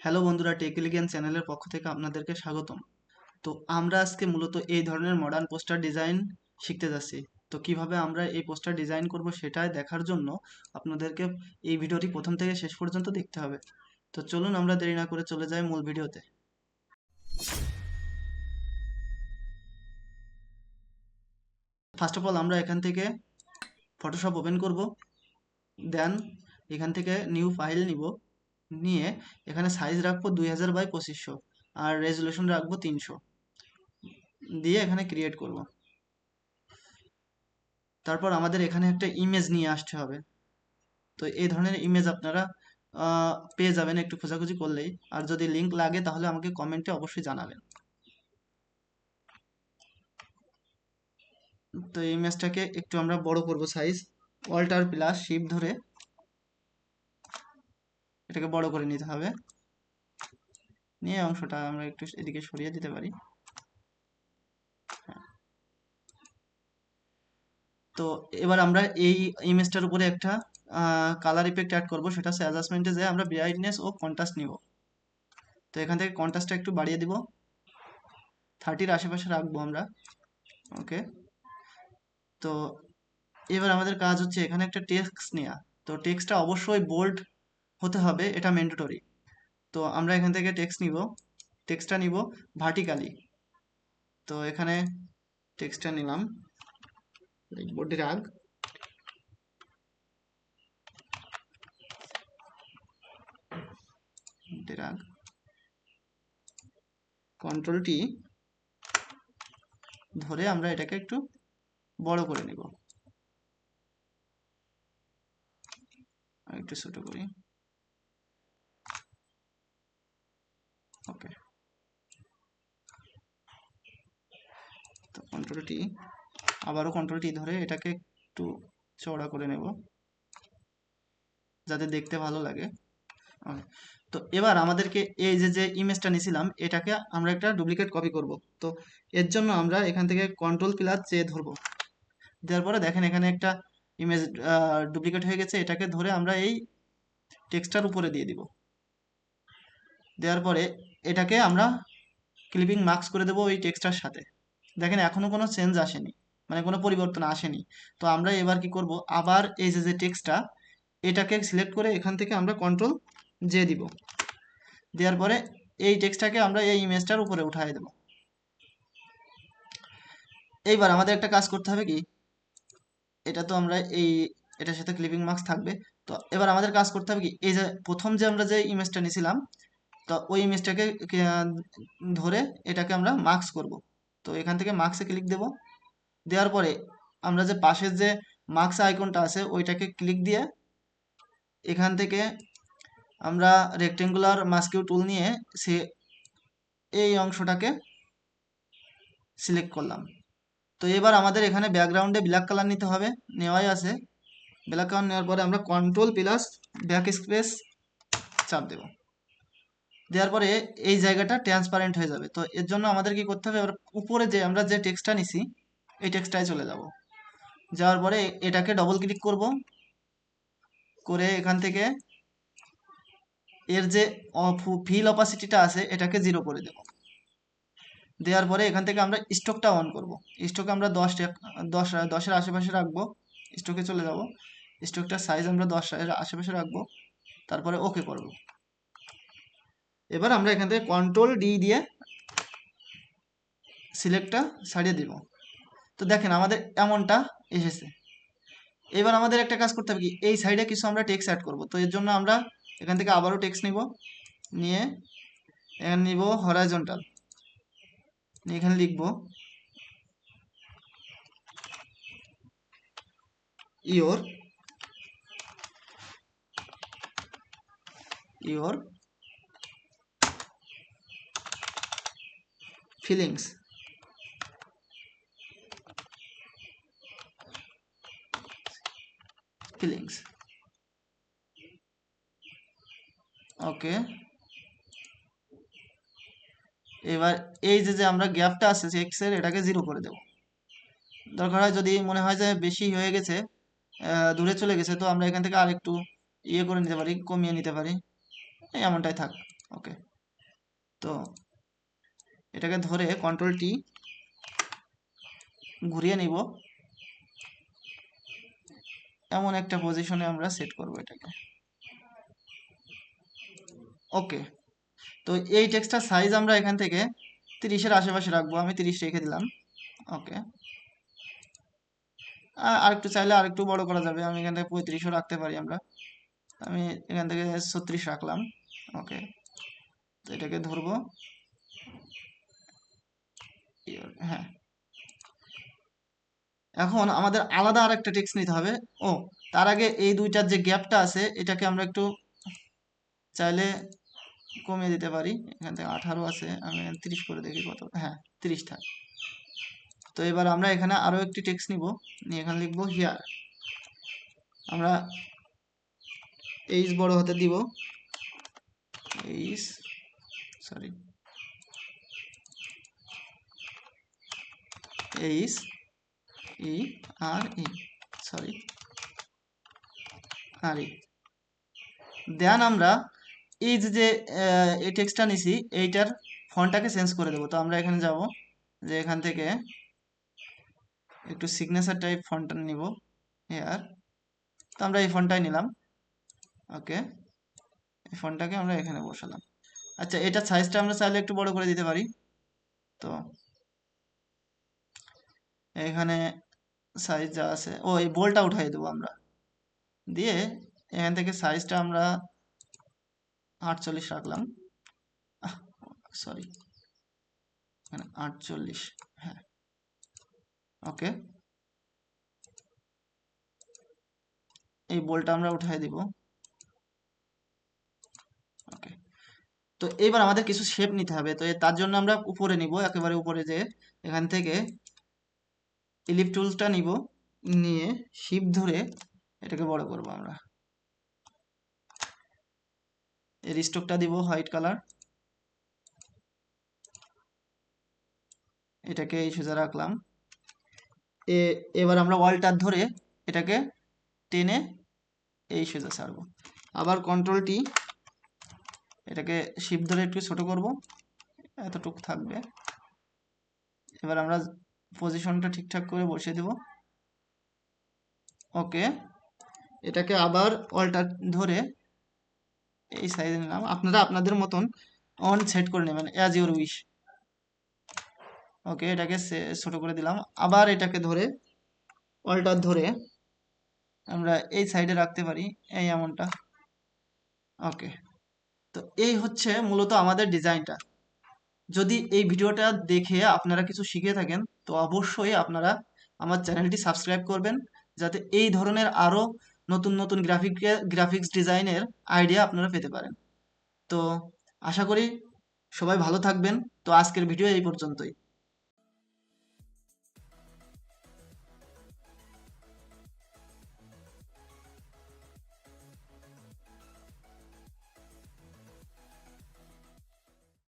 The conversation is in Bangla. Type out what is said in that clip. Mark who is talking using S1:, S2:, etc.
S1: হ্যালো বন্ধুরা, টেকলিগেন চ্যানেলের পক্ষ থেকে আপনাদেরকে স্বাগতম। তো আমরা আজকে মূলত এই ধরনের মডার্ন পোস্টার ডিজাইন শিখতে যাচ্ছি। তো কিভাবে আমরা এই পোস্টার ডিজাইন করব সেটাই দেখার জন্য আপনাদেরকে এই ভিডিওটি প্রথম থেকে শেষ পর্যন্ত দেখতে হবে। তো চলুন আমরা দেরি না করে চলে যাই মূল ভিডিওতে। ফার্স্ট অফ অল আমরা এখান থেকে ফটোশপ ওপেন করব, দেন এখান থেকে নিউ ফাইল নিব, নিয়ে এখানে সাইজ রাখবো 2000 বাই 2500 আর রেজুলেশন রাখবো 300, দিয়ে এখানে ক্রিয়েট করব। তারপর আমাদের এখানে একটা ইমেজ নিয়ে আসতে হবে। তো এই ধরনের ইমেজ আপনারা পেয়ে যাবেন একটু খোঁজাখুঁজি করলেই। আর যদি লিংক লাগে তাহলে আমাকে কমেন্টে অবশ্যই জানাবেন। তো এই ইমেজটাকে একটু আমরা বড় করব, সাইজ অল্টার প্লাস শিফট ধরে এটাকে বড় করে নিতে হবে। নিয়ে অংশটা আমরা একটু এদিকে সরিয়ে দিতে পারি। তো এবার আমরা এই ইমেজটার উপরে একটা কালার ইফেক্ট অ্যাড করব, সেটা হচ্ছে অ্যাডজাস্টমেন্টে যে আমরা ব্রাইটনেস ও কন্ট্রাস্ট নিব। তো এখান থেকে কন্ট্রাস্টটা একটু বাড়িয়ে দিব, 30-র আশেপাশে রাখবো আমরা। ওকে। তো এবার আমাদের কাজ হচ্ছে এখানে একটা টেক্সট নেওয়া। তো টেক্সটটা অবশ্যই বোল্ড হতে হবে, এটা ম্যান্ডেটরি। তো আমরা এখান থেকে টেক্সটটা নিব ভার্টিক্যালি। তো এখানে টেক্সটটা নিলাম, লিখব ড্র্যাগ, ড্র্যাগ, কন্ট্রোল টি ধরে আমরা এটাকে একটু বড় করে নিব, আর একটু ছোট করি। ওকে। তো কন্ট্রোল টি, আবারও কন্ট্রোল টি ধরে এটাকে একটু চওড়া করে নেব যাতে দেখতে ভালো লাগে। Okay. তো এবার আমাদেরকে এই যে যে ইমেজটা নিয়েছিলাম এটাকে আমরা একটা ডুপ্লিকেট কপি করব। তো এর জন্য আমরা এখান থেকে কন্ট্রোল প্লাস জে ধরবো, দেওয়ার পরে দেখেন এখানে একটা ইমেজ ডুপ্লিকেট হয়ে গেছে। এটাকে ধরে আমরা এই টেক্সটার উপরে দিয়ে দিব। দেওয়ার পরে এটাকে আমরা ক্লিপিং মার্কস করে দেবো ওই টেক্সটার সাথে। দেখেন এখনো কোনো চেঞ্জ আসেনি, মানে কোনো পরিবর্তন আসেনি। তো আমরা এবার কি করব, আবার এই যে যে টেক্সটটা এটাকে সিলেক্ট করে এখান থেকে আমরা কন্ট্রোল জে দিব। দেওয়ার পরে এই টেক্সটটাকে আমরা এই ইমেজটার উপরে উঠাই দেব। এইবার আমাদের একটা কাজ করতে হবে কি, এটা তো আমরা এটার সাথে ক্লিপিং মার্কস থাকবে। তো এবার আমাদের কাজ করতে হবে কি, এই যে প্রথম যে আমরা যে ইমেজটা নিয়েছিলাম, তো ওই ইমেজটাকে ধরে এটাকে আমরা মার্কস করব। তো এখান থেকে মার্কসে ক্লিক দেব। দেওয়ার পরে আমরা যে পাশের যে মার্কস আইকনটা আছে ওইটাকে ক্লিক দিয়ে এখান থেকে আমরা রেক্টেঙ্গুলার মাস্কিউ টুল নিয়ে সে এই অংশটাকে সিলেক্ট করলাম। তো এবার আমাদের এখানে ব্যাকগ্রাউন্ডে ব্ল্যাক কালার নিতে হবে, নেওয়াই আছে। ব্ল্যাক কালার নেওয়ার পরে আমরা কন্ট্রোল প্লাস ব্যাক স্পেস চাপ দেব। দেওয়ার পরে এই জায়গাটা ট্রান্সপারেন্ট হয়ে যাবে। তো এর জন্য আমাদের কি করতে হবে, এবার উপরে যে আমরা যে টেক্সটটা নিছি এই টেক্সটটায় চলে যাব। যাওয়ার পরে এটাকে ডবল ক্লিক করব, করে এখান থেকে এর যে ফিল অপাসিটিটা আছে এটাকে 0 করে দেব। দেওয়ার পরে এখান থেকে আমরা স্ট্রোকটা অন করব। স্ট্রোক আমরা 10-এর আশেপাশে রাখবো। স্ট্রোকে চলে যাব, স্ট্রোকটার সাইজ আমরা 10-এর আশেপাশে রাখবো, তারপরে ওকে করব। এবার আমরা এখান থেকে কন্ট্রোল ডি দিয়ে সিলেক্টটা ছাড়িয়ে দিব। তো দেখেন আমাদের এমনটা এসেছে। এবার আমাদের একটা কাজ করতে হবে কি, এই সাইডে কিছু আমরা টেক্সট অ্যাড করব। তো এর জন্য আমরা এখান থেকে আবারও টেক্সট নিব, নিয়ে এখানে নিব হরাইজন্টাল, এখানে লিখব ইওর ইওর ফিলিংস। ফিলিংস ওকে। এবার এই যে যে আমরা গ্যাপটা আছে এক্স এর এটাকে 0 করে দেব। দরকার হয় যদি মনে হয় যে বেশি হয়ে গেছে, দূরে চলে গেছে, তো আমরা এখান থেকে আরেকটু ইয়ে করে নিতে পারি, কমিয়ে নিতে পারি। এমনটাই থাক। ওকে, তো এটাকে ধরে কন্ট্রোল টি ঘুরিয়ে নিব, এমন একটা পজিশনে আমরা সেট করব এটাকে। ওকে, তো এই টেক্সটটার সাইজ আমরা এখান থেকে 30-এর আশেপাশে রাখবো, আমি 30 রেখে দিলাম। ওকে, আর একটু চাইলে আর একটু বড় করা যাবে, আমি এখান থেকে 35ও রাখতে পারি আমরা, আমি এখান থেকে 36 রাখলাম। ওকে, তো এটাকে ধরবো, হ্যাঁ। এখন আমাদের আলাদা আর একটা টেক্সট নিতে হবে। ও, তার আগে এই দুইটার যে গ্যাপটা আছে এটাকে আমরা একটু চাইলে কমিয়ে দিতে পারি। এখান থেকে 18 আছে, আমি 30 করে দেখি কত, হ্যাঁ 30 থাক। তো এবার আমরা এখানে আরো একটি টেক্সট নিব, নিয়ে এখানে লিখবো হিয়ার। আমরা এইচ বড় হতে দিব, এইচ, সরি, এইচ ই আর ই, সরি, আর ই। দেন আমরা এই যে এই টেক্সটটা নিছি এইটার ফন্টটাকে চেঞ্জ করে দেবো। তো আমরা এখানে যাব, যে এখান থেকে একটু সিগনেচার টাইপ ফন্টটা নিব হেয়ার, তো আমরা এই ফন্টটাই নিলাম। ওকে, এই ফন্টটাকে আমরা এখানে বসালাম। আচ্ছা, এটার সাইজটা আমরা চাইলে একটু বড় করে দিতে পারি। তো এখানে সাইজ যা আছে, ও এই বোল্ডটা উঠাই দেবো আমরা, দিয়ে এখান থেকে সাইজটা আমরা 48 রাখলাম, সরি, এখানে 48, হ্যাঁ। ওকে, এই বোল্টটা আমরা উঠাই দিব। ওকে, তো এবার আমাদের কিছু শেপ নিতে হবে, তো তার জন্য আমরা উপরে নিব, একেবারে উপরে, যে এখান থেকে ইলিপ টুলসটা নিব, নিয়ে শিপ ধরে এটাকে বড় করব আমরা। এর স্ট্রোকটা দিব হোয়াইট কালার, এটাকে এই সোজা রাখলাম। এবার আমরা ওয়ালটার ধরে এটাকে টেনে এই সোজা ছাড়বো। আবার কন্ট্রোল টি, এটাকে শিপ ধরে একটু ছোট করব, এতটুকু থাকবে। এবার আমরা পজিশনটা ঠিকঠাক করে বসিয়ে দেব। ওকে, এটাকে আবার অল্টার ধরে এই সাইজে নিলাম, আপনারা আপনাদের মতন অন সেট করে নেবেন অ্যাজ ইউর উইশ। ওকে, এটাকে ছোট করে দিলাম, আবার এটাকে ধরে অল্টার ধরে আমরা এই সাইডে রাখতে পারি, এই এমনটা। ওকে, তো এই হচ্ছে মূলত আমাদের ডিজাইনটা। যদি এই ভিডিওটা দেখে আপনারা কিছু শিখে থাকেন, তো অবশ্যই আপনারা আমার চ্যানেলটি সাবস্ক্রাইব করবেন, যাতে এই ধরনের আরও নতুন নতুন গ্রাফিক্স ডিজাইনের আইডিয়া আপনারা পেতে পারেন। তো আশা করি সবাই ভালো থাকবেন। তো আজকের ভিডিও এই পর্যন্তই।